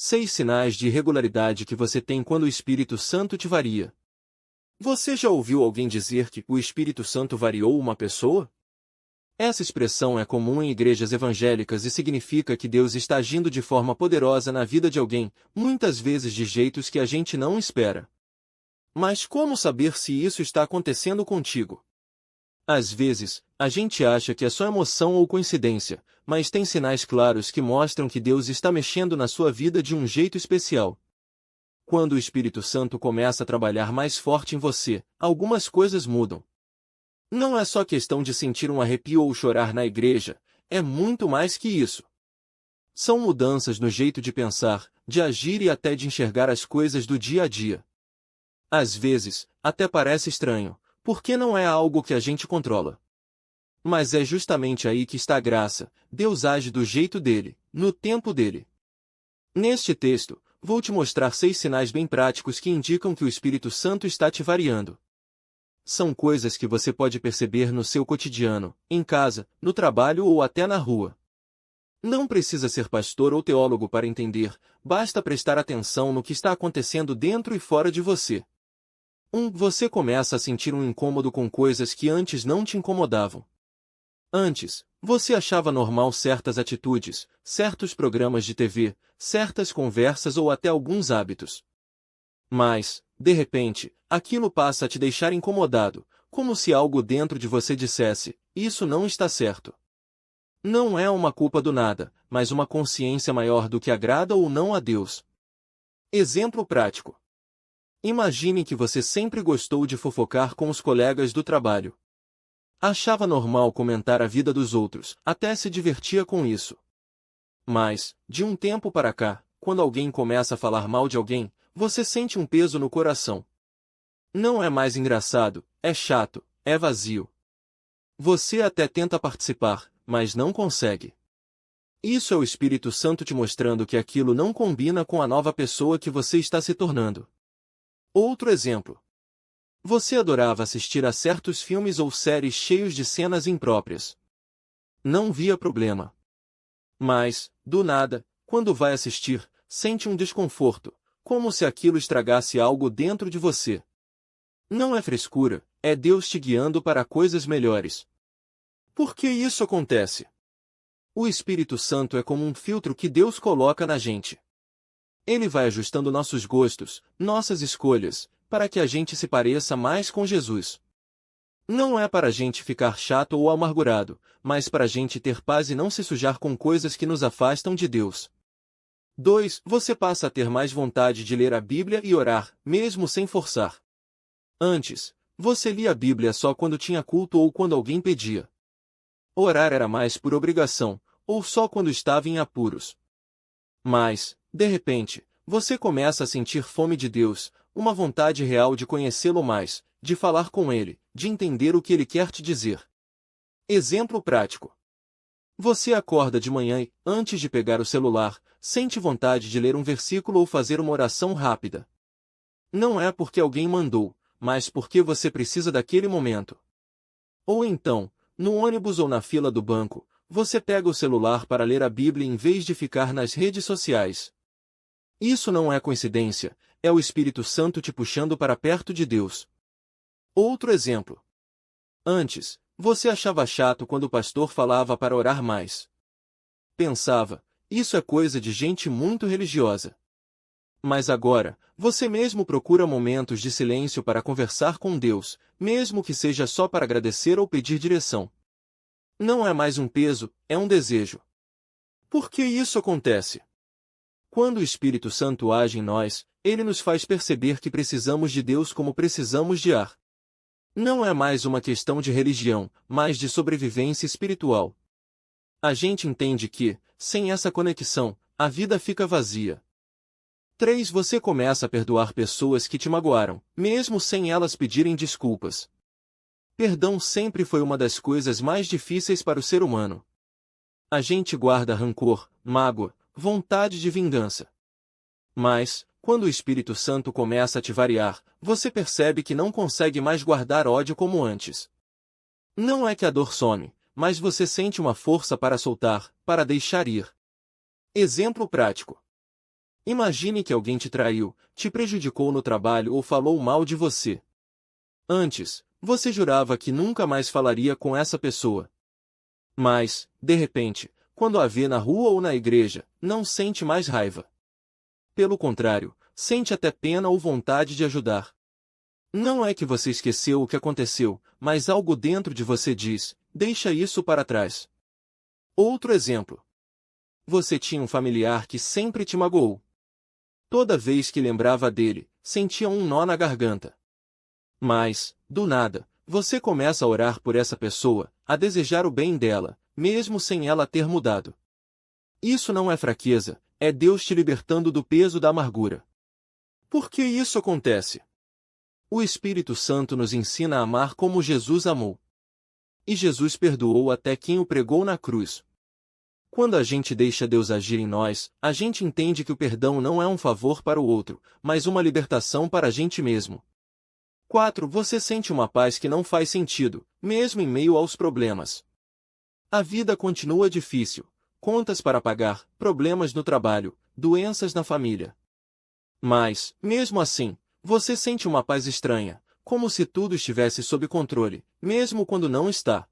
6 sinais de irregularidade que você tem quando o Espírito Santo te varia. Você já ouviu alguém dizer que o Espírito Santo variou uma pessoa? Essa expressão é comum em igrejas evangélicas e significa que Deus está agindo de forma poderosa na vida de alguém, muitas vezes de jeitos que a gente não espera. Mas como saber se isso está acontecendo contigo? Às vezes, a gente acha que é só emoção ou coincidência, mas tem sinais claros que mostram que Deus está mexendo na sua vida de um jeito especial. Quando o Espírito Santo começa a trabalhar mais forte em você, algumas coisas mudam. Não é só questão de sentir um arrepio ou chorar na igreja, é muito mais que isso. São mudanças no jeito de pensar, de agir e até de enxergar as coisas do dia a dia. Às vezes, até parece estranho, porque não é algo que a gente controla. Mas é justamente aí que está a graça, Deus age do jeito dele, no tempo dele. Neste texto, vou te mostrar 6 sinais bem práticos que indicam que o Espírito Santo está te variando. São coisas que você pode perceber no seu cotidiano, em casa, no trabalho ou até na rua. Não precisa ser pastor ou teólogo para entender, basta prestar atenção no que está acontecendo dentro e fora de você. Você começa a sentir um incômodo com coisas que antes não te incomodavam. Antes, você achava normal certas atitudes, certos programas de TV, certas conversas ou até alguns hábitos. Mas, de repente, aquilo passa a te deixar incomodado, como se algo dentro de você dissesse, isso não está certo. Não é uma culpa do nada, mas uma consciência maior do que agrada ou não a Deus. Exemplo prático. Imagine que você sempre gostou de fofocar com os colegas do trabalho. Achava normal comentar a vida dos outros, até se divertia com isso. Mas, de um tempo para cá, quando alguém começa a falar mal de alguém, você sente um peso no coração. Não é mais engraçado, é chato, é vazio. Você até tenta participar, mas não consegue. Isso é o Espírito Santo te mostrando que aquilo não combina com a nova pessoa que você está se tornando. Outro exemplo. Você adorava assistir a certos filmes ou séries cheios de cenas impróprias. Não via problema. Mas, do nada, quando vai assistir, sente um desconforto, como se aquilo estragasse algo dentro de você. Não é frescura, é Deus te guiando para coisas melhores. Por que isso acontece? O Espírito Santo é como um filtro que Deus coloca na gente. Ele vai ajustando nossos gostos, nossas escolhas, para que a gente se pareça mais com Jesus. Não é para a gente ficar chato ou amargurado, mas para a gente ter paz e não se sujar com coisas que nos afastam de Deus. 2. Você passa a ter mais vontade de ler a Bíblia e orar, mesmo sem forçar. Antes, você lia a Bíblia só quando tinha culto ou quando alguém pedia. Orar era mais por obrigação, ou só quando estava em apuros. Mas, de repente, você começa a sentir fome de Deus, uma vontade real de conhecê-lo mais, de falar com Ele, de entender o que Ele quer te dizer. Exemplo prático. Você acorda de manhã e, antes de pegar o celular, sente vontade de ler um versículo ou fazer uma oração rápida. Não é porque alguém mandou, mas porque você precisa daquele momento. Ou então, no ônibus ou na fila do banco, você pega o celular para ler a Bíblia em vez de ficar nas redes sociais. Isso não é coincidência, é o Espírito Santo te puxando para perto de Deus. Outro exemplo. Antes, você achava chato quando o pastor falava para orar mais. Pensava, isso é coisa de gente muito religiosa. Mas agora, você mesmo procura momentos de silêncio para conversar com Deus, mesmo que seja só para agradecer ou pedir direção. Não é mais um peso, é um desejo. Por que isso acontece? Quando o Espírito Santo age em nós, ele nos faz perceber que precisamos de Deus como precisamos de ar. Não é mais uma questão de religião, mas de sobrevivência espiritual. A gente entende que, sem essa conexão, a vida fica vazia. 3. Você começa a perdoar pessoas que te magoaram, mesmo sem elas pedirem desculpas. Perdão sempre foi uma das coisas mais difíceis para o ser humano. A gente guarda rancor, mágoa, vontade de vingança. Mas, quando o Espírito Santo começa a te variar, você percebe que não consegue mais guardar ódio como antes. Não é que a dor some, mas você sente uma força para soltar, para deixar ir. Exemplo prático. Imagine que alguém te traiu, te prejudicou no trabalho ou falou mal de você. Antes, você jurava que nunca mais falaria com essa pessoa. Mas, de repente, quando a vê na rua ou na igreja, não sente mais raiva. Pelo contrário, sente até pena ou vontade de ajudar. Não é que você esqueceu o que aconteceu, mas algo dentro de você diz: deixa isso para trás. Outro exemplo. Você tinha um familiar que sempre te magoou. Toda vez que lembrava dele, sentia um nó na garganta. Mas, do nada, você começa a orar por essa pessoa, a desejar o bem dela, mesmo sem ela ter mudado. Isso não é fraqueza, é Deus te libertando do peso da amargura. Por que isso acontece? O Espírito Santo nos ensina a amar como Jesus amou. E Jesus perdoou até quem o pregou na cruz. Quando a gente deixa Deus agir em nós, a gente entende que o perdão não é um favor para o outro, mas uma libertação para a gente mesmo. 4. Você sente uma paz que não faz sentido, mesmo em meio aos problemas. A vida continua difícil. Contas para pagar, problemas no trabalho, doenças na família. Mas, mesmo assim, você sente uma paz estranha, como se tudo estivesse sob controle, mesmo quando não está.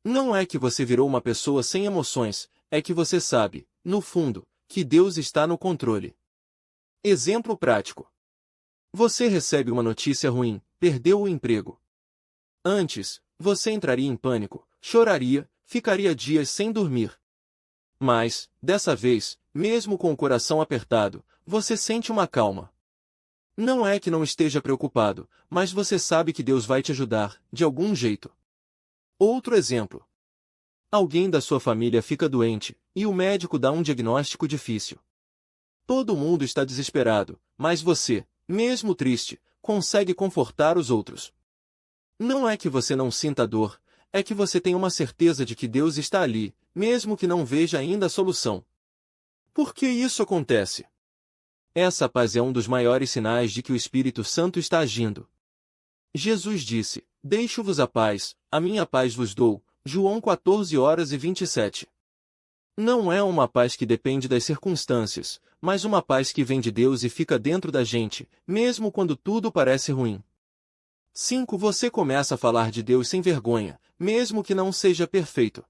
Não é que você virou uma pessoa sem emoções, é que você sabe, no fundo, que Deus está no controle. Exemplo prático. Você recebe uma notícia ruim, perdeu o emprego. Antes, você entraria em pânico, choraria, ficaria dias sem dormir. Mas, dessa vez, mesmo com o coração apertado, você sente uma calma. Não é que não esteja preocupado, mas você sabe que Deus vai te ajudar, de algum jeito. Outro exemplo. Alguém da sua família fica doente, e o médico dá um diagnóstico difícil. Todo mundo está desesperado, mas você, mesmo triste, consegue confortar os outros. Não é que você não sinta dor, é que você tem uma certeza de que Deus está ali, mesmo que não veja ainda a solução. Por que isso acontece? Essa paz é um dos maiores sinais de que o Espírito Santo está agindo. Jesus disse: deixo-vos a minha paz vos dou, João 14:27. Não é uma paz que depende das circunstâncias, mas uma paz que vem de Deus e fica dentro da gente, mesmo quando tudo parece ruim. 5. Você começa a falar de Deus sem vergonha, mesmo que não seja perfeito.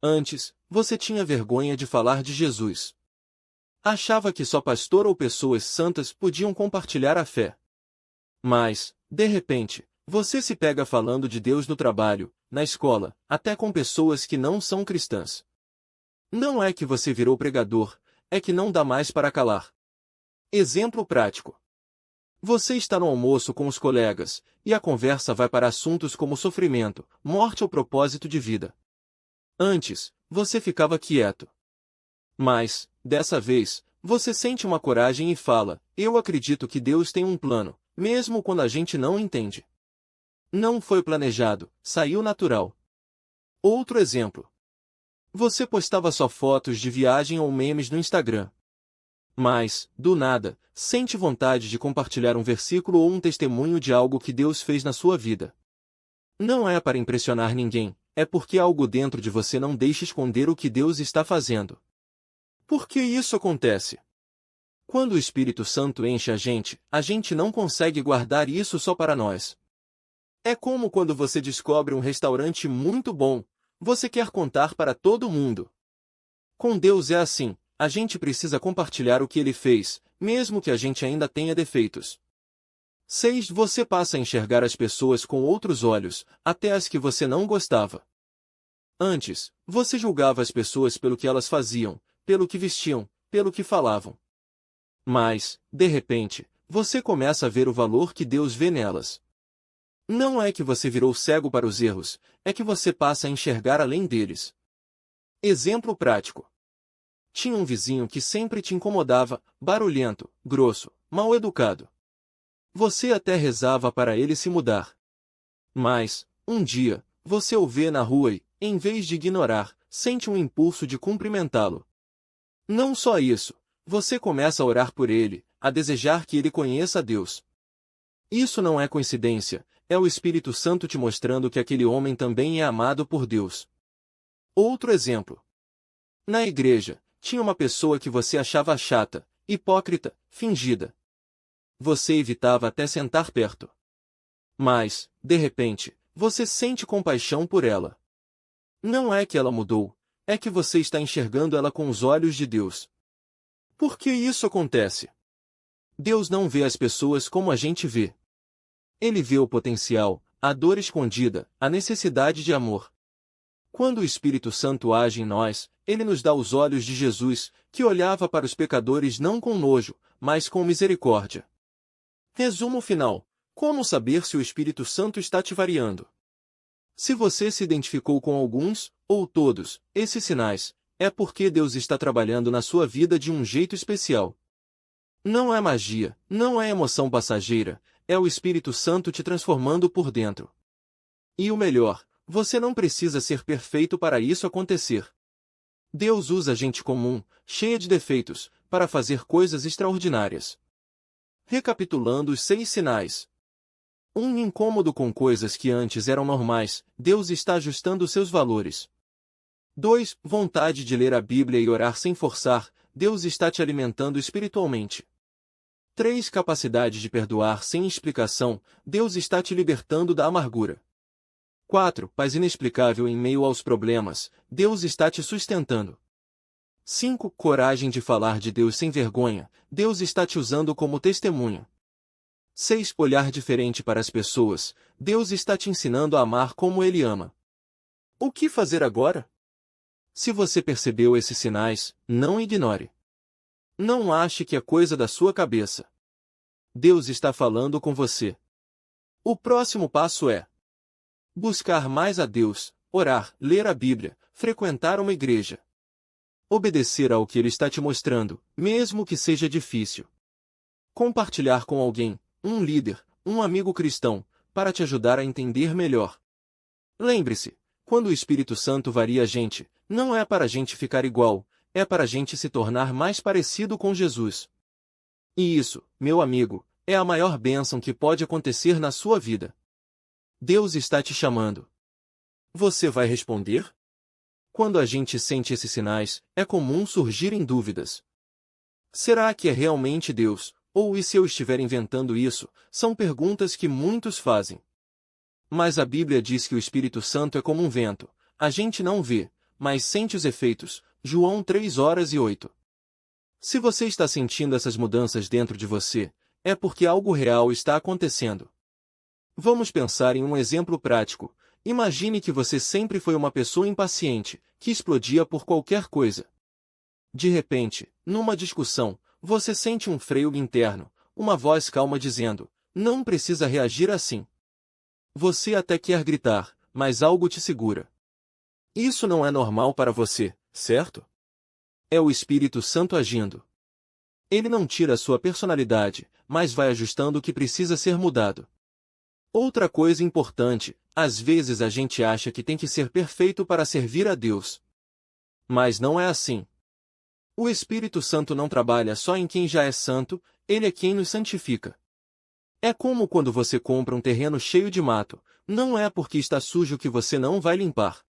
Antes, você tinha vergonha de falar de Jesus. Achava que só pastor ou pessoas santas podiam compartilhar a fé. Mas, de repente, você se pega falando de Deus no trabalho, na escola, até com pessoas que não são cristãs. Não é que você virou pregador, é que não dá mais para calar. Exemplo prático. Você está no almoço com os colegas, e a conversa vai para assuntos como sofrimento, morte ou propósito de vida. Antes, você ficava quieto. Mas, dessa vez, você sente uma coragem e fala: eu acredito que Deus tem um plano, mesmo quando a gente não entende. Não foi planejado, saiu natural. Outro exemplo. Você postava só fotos de viagem ou memes no Instagram. Mas, do nada, sente vontade de compartilhar um versículo ou um testemunho de algo que Deus fez na sua vida. Não é para impressionar ninguém, é porque algo dentro de você não deixa esconder o que Deus está fazendo. Por que isso acontece? Quando o Espírito Santo enche a gente não consegue guardar isso só para nós. É como quando você descobre um restaurante muito bom, você quer contar para todo mundo. Com Deus é assim, a gente precisa compartilhar o que Ele fez, mesmo que a gente ainda tenha defeitos. 6. Você passa a enxergar as pessoas com outros olhos, até as que você não gostava. Antes, você julgava as pessoas pelo que elas faziam, pelo que vestiam, pelo que falavam. Mas, de repente, você começa a ver o valor que Deus vê nelas. Não é que você virou cego para os erros, é que você passa a enxergar além deles. Exemplo prático. Tinha um vizinho que sempre te incomodava, barulhento, grosso, mal educado. Você até rezava para ele se mudar. Mas, um dia, você o vê na rua e, em vez de ignorar, sente um impulso de cumprimentá-lo. Não só isso, você começa a orar por ele, a desejar que ele conheça a Deus. Isso não é coincidência, é o Espírito Santo te mostrando que aquele homem também é amado por Deus. Outro exemplo. Na igreja, tinha uma pessoa que você achava chata, hipócrita, fingida. Você evitava até sentar perto. Mas, de repente, você sente compaixão por ela. Não é que ela mudou, é que você está enxergando ela com os olhos de Deus. Por que isso acontece? Deus não vê as pessoas como a gente vê. Ele vê o potencial, a dor escondida, a necessidade de amor. Quando o Espírito Santo age em nós, ele nos dá os olhos de Jesus, que olhava para os pecadores não com nojo, mas com misericórdia. Resumo final. Como saber se o Espírito Santo está te variando? Se você se identificou com alguns, ou todos, esses sinais, é porque Deus está trabalhando na sua vida de um jeito especial. Não é magia, não é emoção passageira, é o Espírito Santo te transformando por dentro. E o melhor, você não precisa ser perfeito para isso acontecer. Deus usa gente comum, cheia de defeitos, para fazer coisas extraordinárias. Recapitulando os 6 sinais. 1. Incômodo com coisas que antes eram normais, Deus está ajustando seus valores. 2. Vontade de ler a Bíblia e orar sem forçar, Deus está te alimentando espiritualmente. 3. Capacidade de perdoar sem explicação, Deus está te libertando da amargura. 4. Paz inexplicável em meio aos problemas, Deus está te sustentando. 5. Coragem de falar de Deus sem vergonha, Deus está te usando como testemunha. 6. Olhar diferente para as pessoas, Deus está te ensinando a amar como Ele ama. O que fazer agora? Se você percebeu esses sinais, não ignore. Não ache que é coisa da sua cabeça. Deus está falando com você. O próximo passo é buscar mais a Deus, orar, ler a Bíblia, frequentar uma igreja. Obedecer ao que Ele está te mostrando, mesmo que seja difícil. Compartilhar com alguém, um líder, um amigo cristão, para te ajudar a entender melhor. Lembre-se, quando o Espírito Santo varia a gente, não é para a gente ficar igual, é para a gente se tornar mais parecido com Jesus. E isso, meu amigo, é a maior bênção que pode acontecer na sua vida. Deus está te chamando. Você vai responder? Quando a gente sente esses sinais, é comum surgirem dúvidas. Será que é realmente Deus? Ou e se eu estiver inventando isso? São perguntas que muitos fazem. Mas a Bíblia diz que o Espírito Santo é como um vento. A gente não vê, mas sente os efeitos. João 3:8. Se você está sentindo essas mudanças dentro de você, é porque algo real está acontecendo. Vamos pensar em um exemplo prático. Imagine que você sempre foi uma pessoa impaciente, que explodia por qualquer coisa. De repente, numa discussão, você sente um freio interno, uma voz calma dizendo, não precisa reagir assim. Você até quer gritar, mas algo te segura. Isso não é normal para você, certo? É o Espírito Santo agindo. Ele não tira a sua personalidade, mas vai ajustando o que precisa ser mudado. Outra coisa importante, às vezes a gente acha que tem que ser perfeito para servir a Deus. Mas não é assim. O Espírito Santo não trabalha só em quem já é santo, ele é quem nos santifica. É como quando você compra um terreno cheio de mato, não é porque está sujo que você não vai limpar.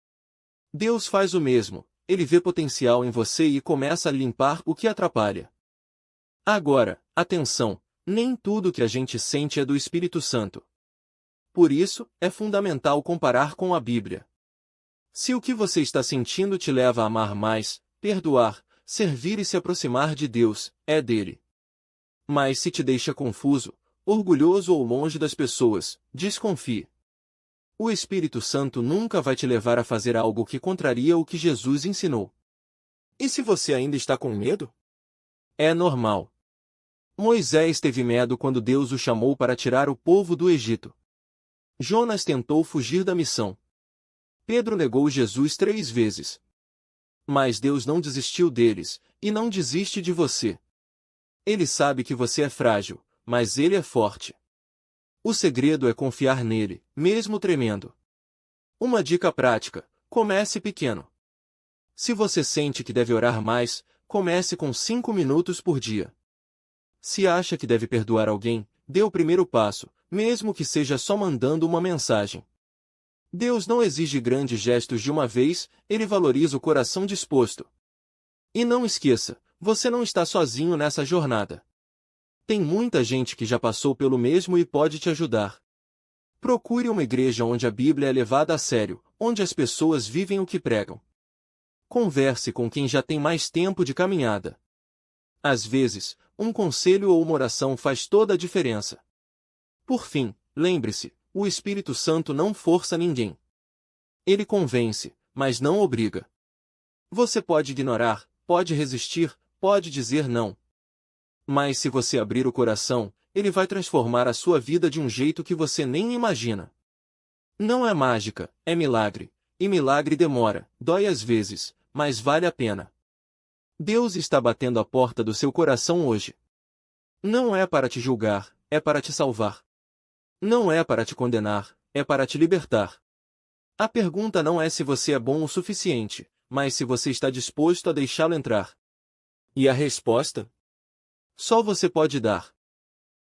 Deus faz o mesmo, ele vê potencial em você e começa a limpar o que atrapalha. Agora, atenção, nem tudo que a gente sente é do Espírito Santo. Por isso, é fundamental comparar com a Bíblia. Se o que você está sentindo te leva a amar mais, perdoar, servir e se aproximar de Deus, é dele. Mas se te deixa confuso, orgulhoso ou longe das pessoas, desconfie. O Espírito Santo nunca vai te levar a fazer algo que contraria o que Jesus ensinou. E se você ainda está com medo? É normal. Moisés teve medo quando Deus o chamou para tirar o povo do Egito. Jonas tentou fugir da missão. Pedro negou Jesus 3 vezes. Mas Deus não desistiu deles, e não desiste de você. Ele sabe que você é frágil, mas ele é forte. O segredo é confiar nele, mesmo tremendo. Uma dica prática: comece pequeno. Se você sente que deve orar mais, comece com 5 minutos por dia. Se acha que deve perdoar alguém, dê o primeiro passo, mesmo que seja só mandando uma mensagem. Deus não exige grandes gestos de uma vez, ele valoriza o coração disposto. E não esqueça, você não está sozinho nessa jornada. Tem muita gente que já passou pelo mesmo e pode te ajudar. Procure uma igreja onde a Bíblia é levada a sério, onde as pessoas vivem o que pregam. Converse com quem já tem mais tempo de caminhada. Às vezes, um conselho ou uma oração faz toda a diferença. Por fim, lembre-se, o Espírito Santo não força ninguém. Ele convence, mas não obriga. Você pode ignorar, pode resistir, pode dizer não. Mas se você abrir o coração, ele vai transformar a sua vida de um jeito que você nem imagina. Não é mágica, é milagre. E milagre demora, dói às vezes, mas vale a pena. Deus está batendo a porta do seu coração hoje. Não é para te julgar, é para te salvar. Não é para te condenar, é para te libertar. A pergunta não é se você é bom o suficiente, mas se você está disposto a deixá-lo entrar. E a resposta? Só você pode dar.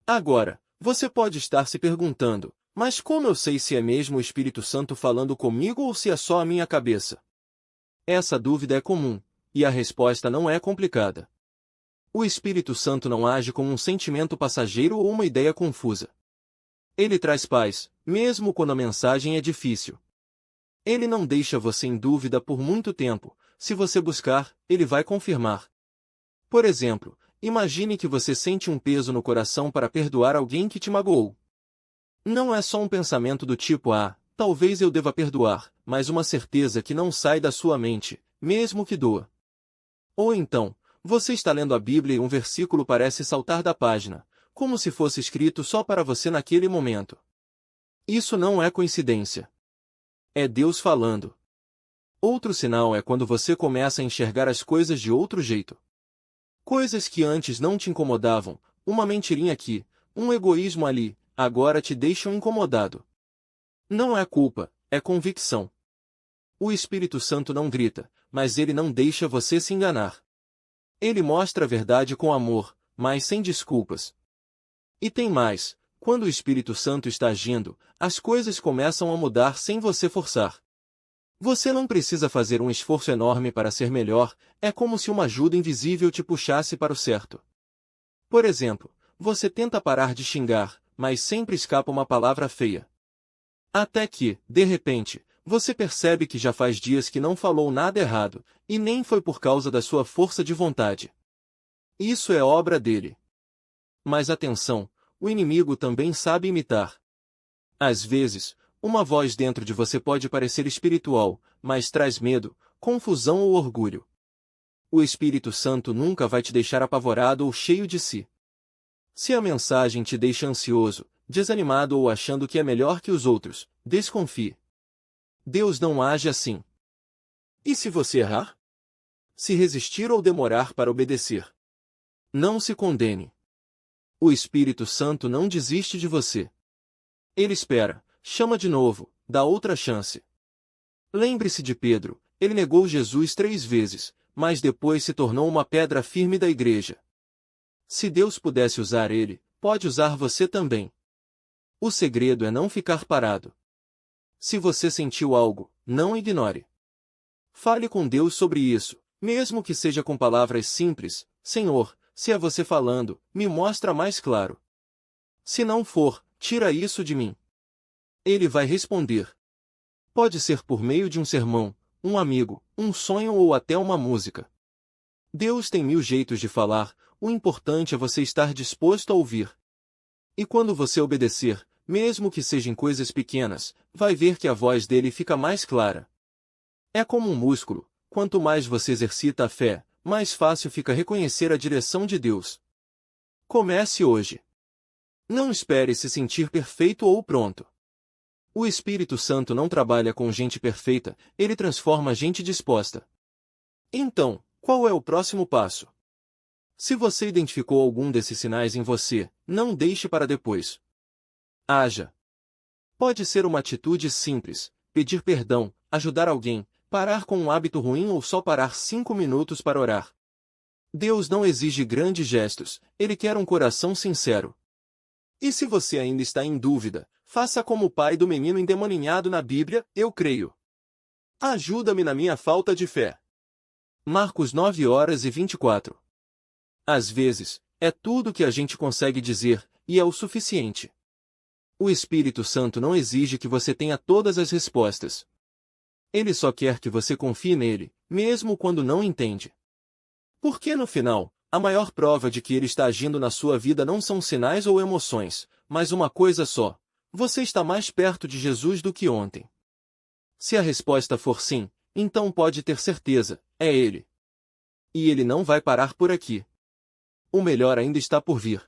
Agora, você pode estar se perguntando, mas como eu sei se é mesmo o Espírito Santo falando comigo ou se é só a minha cabeça? Essa dúvida é comum, e a resposta não é complicada. O Espírito Santo não age como um sentimento passageiro ou uma ideia confusa. Ele traz paz, mesmo quando a mensagem é difícil. Ele não deixa você em dúvida por muito tempo, se você buscar, ele vai confirmar. Por exemplo, imagine que você sente um peso no coração para perdoar alguém que te magoou. Não é só um pensamento do tipo talvez eu deva perdoar, mas uma certeza que não sai da sua mente, mesmo que doa. Ou então, você está lendo a Bíblia e um versículo parece saltar da página, como se fosse escrito só para você naquele momento. Isso não é coincidência. É Deus falando. Outro sinal é quando você começa a enxergar as coisas de outro jeito. Coisas que antes não te incomodavam, uma mentirinha aqui, um egoísmo ali, agora te deixam incomodado. Não é culpa, é convicção. O Espírito Santo não grita, mas ele não deixa você se enganar. Ele mostra a verdade com amor, mas sem desculpas. E tem mais, quando o Espírito Santo está agindo, as coisas começam a mudar sem você forçar. Você não precisa fazer um esforço enorme para ser melhor, é como se uma ajuda invisível te puxasse para o certo. Por exemplo, você tenta parar de xingar, mas sempre escapa uma palavra feia. Até que, de repente, você percebe que já faz dias que não falou nada errado, e nem foi por causa da sua força de vontade. Isso é obra dele. Mas atenção, o inimigo também sabe imitar. Às vezes, uma voz dentro de você pode parecer espiritual, mas traz medo, confusão ou orgulho. O Espírito Santo nunca vai te deixar apavorado ou cheio de si. Se a mensagem te deixa ansioso, desanimado ou achando que é melhor que os outros, desconfie. Deus não age assim. E se você errar? Se resistir ou demorar para obedecer? Não se condene. O Espírito Santo não desiste de você. Ele espera, chama de novo, dá outra chance. Lembre-se de Pedro, ele negou Jesus 3 vezes, mas depois se tornou uma pedra firme da igreja. Se Deus pudesse usar ele, pode usar você também. O segredo é não ficar parado. Se você sentiu algo, não ignore. Fale com Deus sobre isso, mesmo que seja com palavras simples: Senhor, se é você falando, me mostra mais claro. Se não for, tira isso de mim. Ele vai responder. Pode ser por meio de um sermão, um amigo, um sonho ou até uma música. Deus tem 1000 jeitos de falar, o importante é você estar disposto a ouvir. E quando você obedecer, mesmo que sejam coisas pequenas, vai ver que a voz dele fica mais clara. É como um músculo, quanto mais você exercita a fé, mais fácil fica reconhecer a direção de Deus. Comece hoje. Não espere se sentir perfeito ou pronto. O Espírito Santo não trabalha com gente perfeita, ele transforma gente disposta. Então, qual é o próximo passo? Se você identificou algum desses sinais em você, não deixe para depois. Haja. Pode ser uma atitude simples: pedir perdão, ajudar alguém, parar com um hábito ruim ou só parar 5 minutos para orar. Deus não exige grandes gestos, ele quer um coração sincero. E se você ainda está em dúvida, faça como o pai do menino endemoninhado na Bíblia: eu creio. Ajuda-me na minha falta de fé. Marcos 9:24. Às vezes, é tudo o que a gente consegue dizer, e é o suficiente. O Espírito Santo não exige que você tenha todas as respostas. Ele só quer que você confie nele, mesmo quando não entende. Porque no final, a maior prova de que ele está agindo na sua vida não são sinais ou emoções, mas uma coisa só: você está mais perto de Jesus do que ontem. Se a resposta for sim, então pode ter certeza, é ele. E ele não vai parar por aqui. O melhor ainda está por vir.